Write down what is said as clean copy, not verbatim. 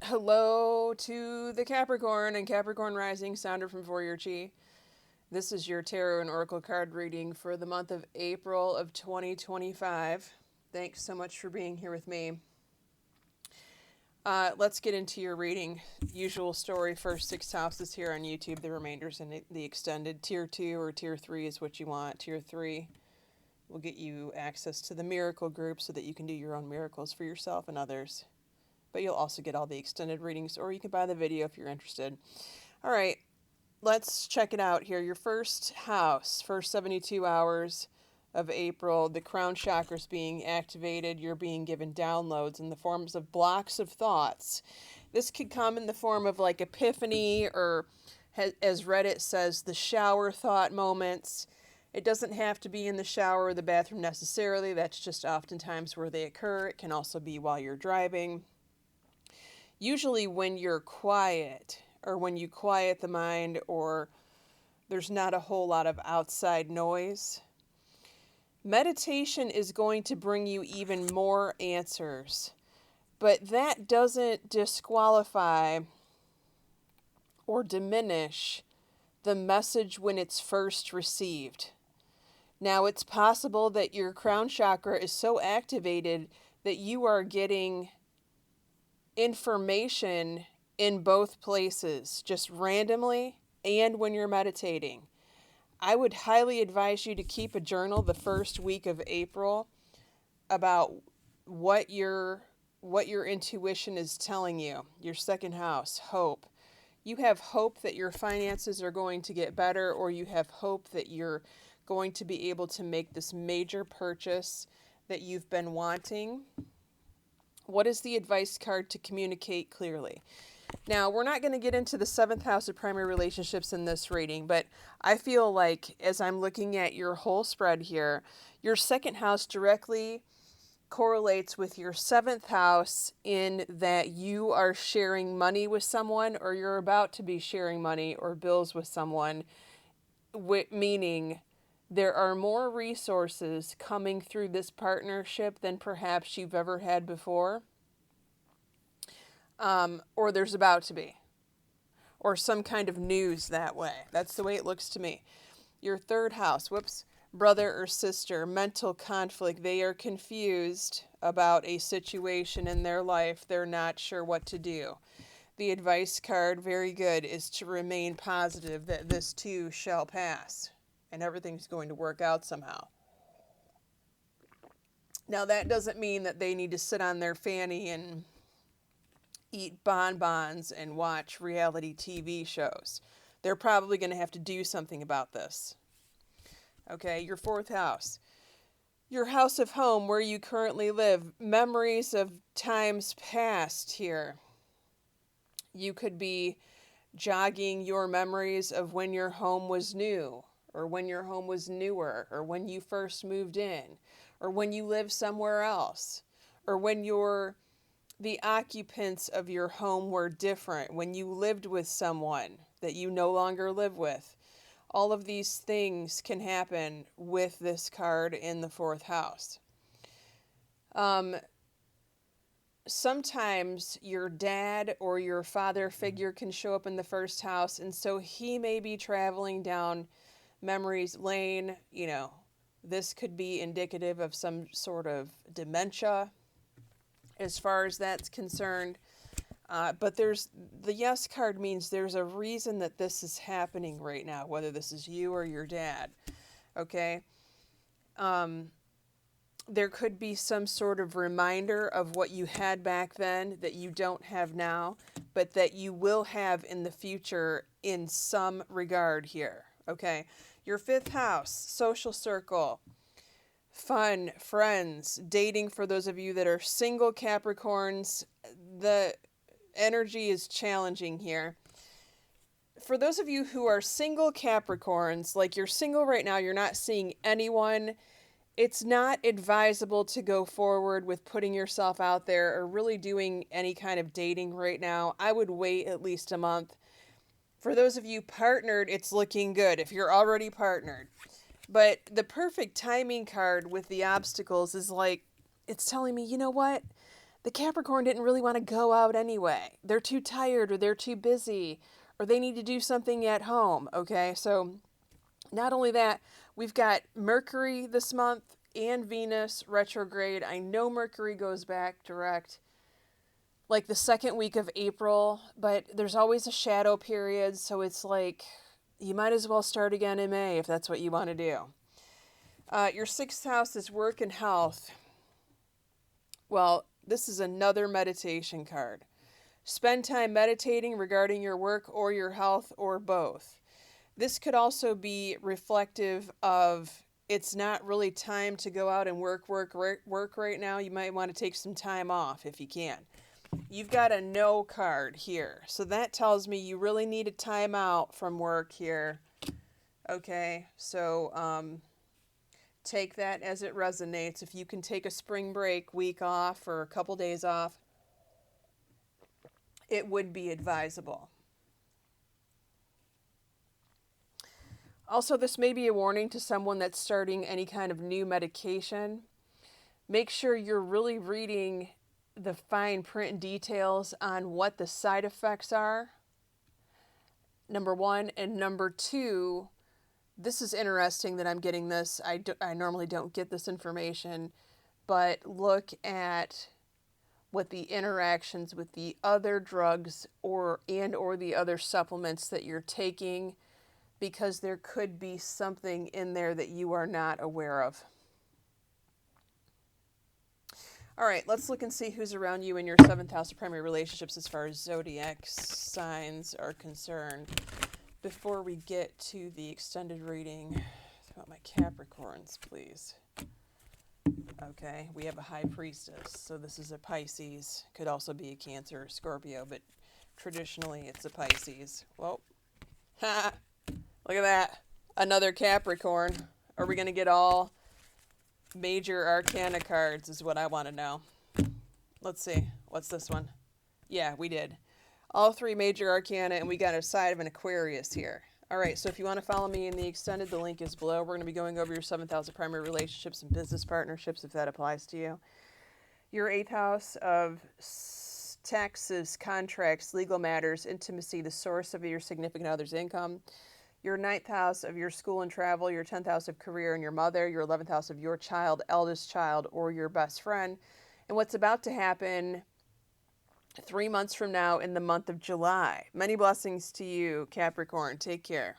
Hello to the Capricorn and Capricorn Rising, Sondra from For Your Chi. This is your tarot and oracle card reading for the month of April of 2025. Thanks so much for being here with me. Let's get into your reading. Usual story, first 6 houses here on YouTube, the remainders in the extended. Tier 2 or Tier 3 is what you want. Tier 3 will get you access to the miracle group so that you can do your own miracles for yourself and others. But you'll also get all the extended readings, or you can buy the video if you're interested. All right, let's check it out here. Your first house, first 72 hours of April, the crown chakra is being activated. You're being given downloads in the forms of blocks of thoughts. This could come in the form of like epiphany, or as Reddit says, the shower thought moments. It doesn't have to be in the shower or the bathroom necessarily. That's just oftentimes where they occur. It can also be while you're driving. Usually when you're quiet, or when you quiet the mind, or there's not a whole lot of outside noise, meditation is going to bring you even more answers. But that doesn't disqualify or diminish the message when it's first received. Now, it's possible that your crown chakra is so activated that you are getting information in both places, just randomly and when you're meditating. I would highly advise you to keep a journal the first week of April about what your intuition is telling you. Your second house, hope. You have hope that your finances are going to get better, or you have hope that you're going to be able to make this major purchase that you've been wanting. What is the advice card to communicate clearly? Now, we're not going to get into the 7th house of primary relationships in this reading, but I feel like as I'm looking at your whole spread here, your 2nd house directly correlates with your 7th house in that you are sharing money with someone, or you're about to be sharing money or bills with someone, meaning there are more resources coming through this partnership than perhaps you've ever had before, or there's about to be, or some kind of news that way. That's the way it looks to me. Your 3rd house, brother or sister, mental conflict. They are confused about a situation in their life. They're not sure what to do. The advice card, very good, is to remain positive that this too shall pass and everything's going to work out somehow. Now, that doesn't mean that they need to sit on their fanny and eat bonbons and watch reality TV shows. They're probably going to have to do something about this. Okay, your 4th house. Your house of home, where you currently live. Memories of times past here. You could be jogging your memories of when your home was new, or when your home was newer, or when you first moved in, or when you lived somewhere else, or when the occupants of your home were different, when you lived with someone that you no longer live with. All of these things can happen with this card in the 4th house. Sometimes your dad or your father figure can show up in the 1st house, and so he may be traveling down memories lane. This could be indicative of some sort of dementia as far as that's concerned. But the yes card means there's a reason that this is happening right now, whether this is you or your dad. Okay? There could be some sort of reminder of what you had back then that you don't have now, but that you will have in the future in some regard here. Okay? Your 5th house, social circle. Fun, friends, dating for those of you that are single Capricorns. The energy is challenging here. For those of you who are single Capricorns, like you're single right now, you're not seeing anyone, it's not advisable to go forward with putting yourself out there or really doing any kind of dating right now. I would wait at least a month. For those of you partnered, it's looking good if you're already partnered. But the perfect timing card with the obstacles is like, it's telling me, you know what? the Capricorn didn't really want to go out anyway. They're too tired or they're too busy or they need to do something at home. Okay, so not only that, we've got Mercury this month and Venus retrograde. I know Mercury goes back direct like the second week of April, but there's always a shadow period, so it's like you might as well start again in May if that's what you want to do. Your sixth house is work and health. Well, this is another meditation card. Spend time meditating regarding your work or your health or both. This could also be reflective of it's not really time to go out and work right now. You might want to take some time off if you can. You've got a no card here. So that tells me you really need a time out from work here. Okay, so take that as it resonates. If you can take a spring break, week off, or a couple days off, it would be advisable. Also, this may be a warning to someone that's starting any kind of new medication. Make sure you're really reading the fine print details on what the side effects are, number one. And number two, this is interesting that I'm getting this. I normally don't get this information, but look at what the interactions with the other drugs or the other supplements that you're taking, because there could be something in there that you are not aware of. All right, let's look and see who's around you in your seventh house of primary relationships as far as zodiac signs are concerned. Before we get to the extended reading, about my Capricorns, please. Okay, we have a high priestess, so this is a Pisces. Could also be a Cancer or Scorpio, but traditionally it's a Pisces. Whoa. Ha! Look at that. Another Capricorn. Are we going to get all major arcana cards is what I want to know. Let's see. What's this one? Yeah, we did. All three major arcana, and we got a side of an Aquarius here. All right, so if you want to follow me in the extended, the link is below. We're going to be going over your seventh house of primary relationships and business partnerships, if that applies to you. Your eighth house of taxes, contracts, legal matters, intimacy, the source of your significant other's income. Your ninth house of your school and travel, your 10th house of career and your mother, your 11th house of your child, eldest child, or your best friend. And what's about to happen 3 months from now in the month of July. Many blessings to you, Capricorn. Take care.